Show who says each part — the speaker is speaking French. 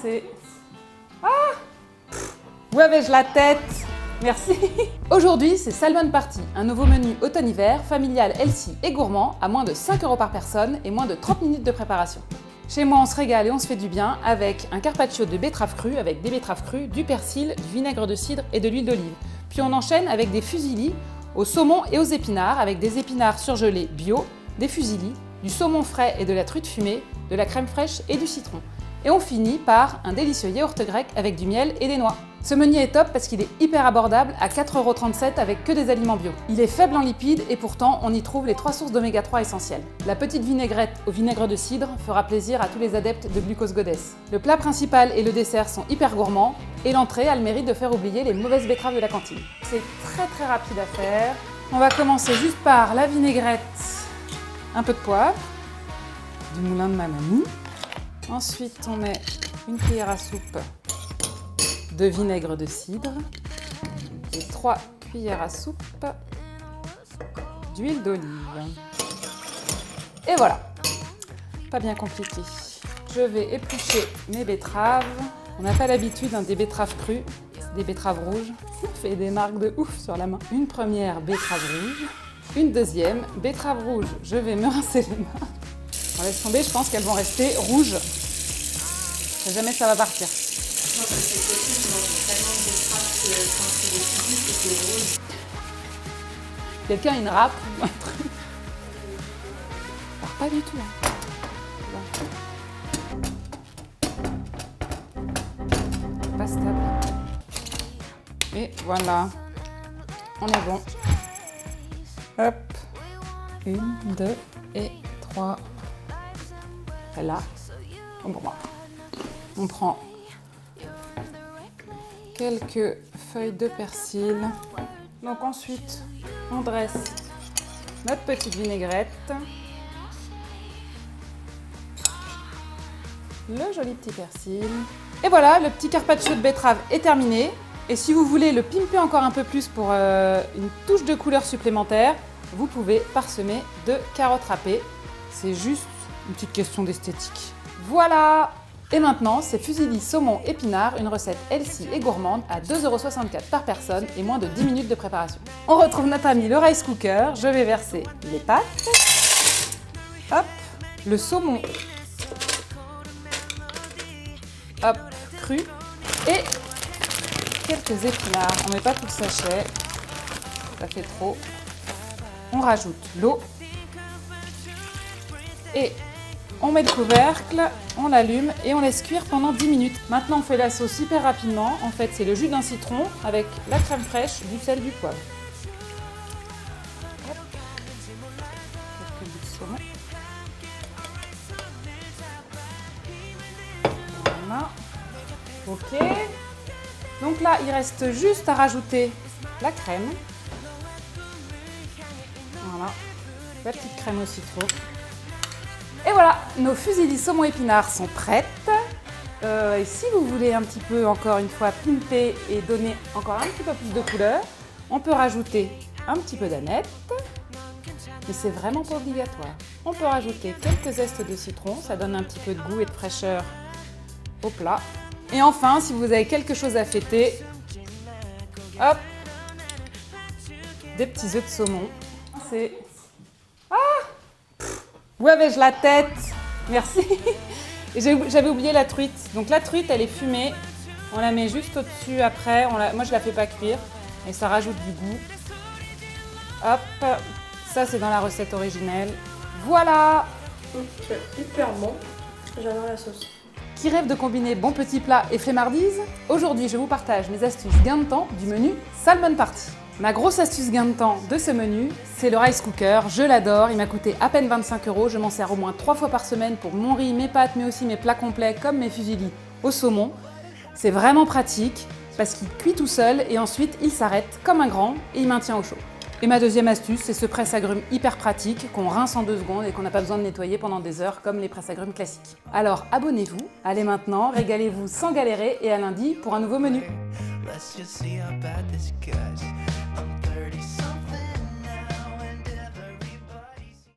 Speaker 1: C'est... Ah! Où avais-je la tête? Merci. Aujourd'hui, c'est Salmon Party, un nouveau menu automne-hiver, familial, healthy et gourmand, à moins de 5 € par personne et moins de 30 minutes de préparation. Chez moi, on se régale et on se fait du bien avec un carpaccio de betteraves crues, avec des betteraves crues, du persil, du vinaigre de cidre et de l'huile d'olive. Puis on enchaîne avec des fusilli au saumon et aux épinards, avec des épinards surgelés bio, des fusilli, du saumon frais et de la truite fumée, de la crème fraîche et du citron. Et on finit par un délicieux yaourt grec avec du miel et des noix. Ce menu est top parce qu'il est hyper abordable à 4,37 € avec que des aliments bio. Il est faible en lipides et pourtant on y trouve les 3 sources d'oméga 3 essentielles. La petite vinaigrette au vinaigre de cidre fera plaisir à tous les adeptes de glucose goddess. Le plat principal et le dessert sont hyper gourmands et l'entrée a le mérite de faire oublier les mauvaises betteraves de la cantine. C'est très rapide à faire. On va commencer juste par la vinaigrette, un peu de poivre, du moulin de ma mamie. Ensuite, on met une cuillère à soupe de vinaigre de cidre et 3 cuillères à soupe d'huile d'olive. Et voilà, pas bien compliqué. Je vais éplucher mes betteraves. On n'a pas l'habitude des betteraves crues, c'est des betteraves rouges. Ça fait des marques de ouf sur la main. Une première betterave rouge, une deuxième betterave rouge. Je vais me rincer les mains. On laisse tomber, je pense qu'elles vont rester rouges. Je sais jamais ça va partir. Quelqu'un a une râpe ou un truc? Alors, pas du tout. Pas stable. Et voilà. On est bon. Hop. 1, 2 et 3. Et là. On prend quelques feuilles de persil. Donc ensuite, on dresse notre petite vinaigrette. Le joli petit persil. Et voilà, le petit carpaccio de betterave est terminé. Et si vous voulez le pimper encore un peu plus pour une touche de couleur supplémentaire, vous pouvez parsemer de carottes râpées. C'est juste une petite question d'esthétique. Voilà! Et maintenant, c'est fusilli saumon épinard, une recette healthy et gourmande à 2,64 € par personne et moins de 10 minutes de préparation. On retrouve notre ami le rice cooker. Je vais verser les pâtes. Hop, le saumon. Hop, cru. Et quelques épinards. On ne met pas tout le sachet. Ça fait trop. On rajoute l'eau. Et on met le couvercle, on l'allume et on laisse cuire pendant 10 minutes. Maintenant, on fait la sauce hyper rapidement. En fait, c'est le jus d'un citron avec la crème fraîche, du sel, du poivre. Hop. Quelques bouts de saumon. Voilà. Ok. Donc là, il reste juste à rajouter la crème. Voilà. La petite crème au citron. Et voilà, nos fusilli saumon épinards sont prêtes. Et si vous voulez un petit peu, encore une fois, pimper et donner encore un petit peu plus de couleur, on peut rajouter un petit peu d'aneth, mais c'est vraiment pas obligatoire. On peut rajouter quelques zestes de citron, ça donne un petit peu de goût et de fraîcheur au plat. Et enfin, si vous avez quelque chose à fêter, hop, des petits œufs de saumon. C'est... Où avais-je la tête? Merci. J'avais oublié la truite. Donc la truite, elle est fumée. On la met juste au-dessus après. Moi, je la fais pas cuire. Et ça rajoute du goût. Hop. Ça, c'est dans la recette originelle. Voilà.
Speaker 2: C'est hyper bon. J'adore la sauce.
Speaker 1: Qui rêve de combiner bon petit plat et flemmardise? Aujourd'hui, je vous partage mes astuces gain de temps du menu Salmon Party. Ma grosse astuce gain de temps de ce menu, c'est le rice cooker. Je l'adore, il m'a coûté à peine 25 €. Je m'en sers au moins 3 fois par semaine pour mon riz, mes pâtes, mais aussi mes plats complets comme mes fusilli au saumon. C'est vraiment pratique parce qu'il cuit tout seul et ensuite il s'arrête comme un grand et il maintient au chaud. Et ma deuxième astuce, c'est ce presse-agrumes hyper pratique qu'on rince en 2 secondes et qu'on n'a pas besoin de nettoyer pendant des heures comme les presse-agrumes classiques. Alors abonnez-vous, allez maintenant, régalez-vous sans galérer et à lundi pour un nouveau menu. Let's just see how bad this gets.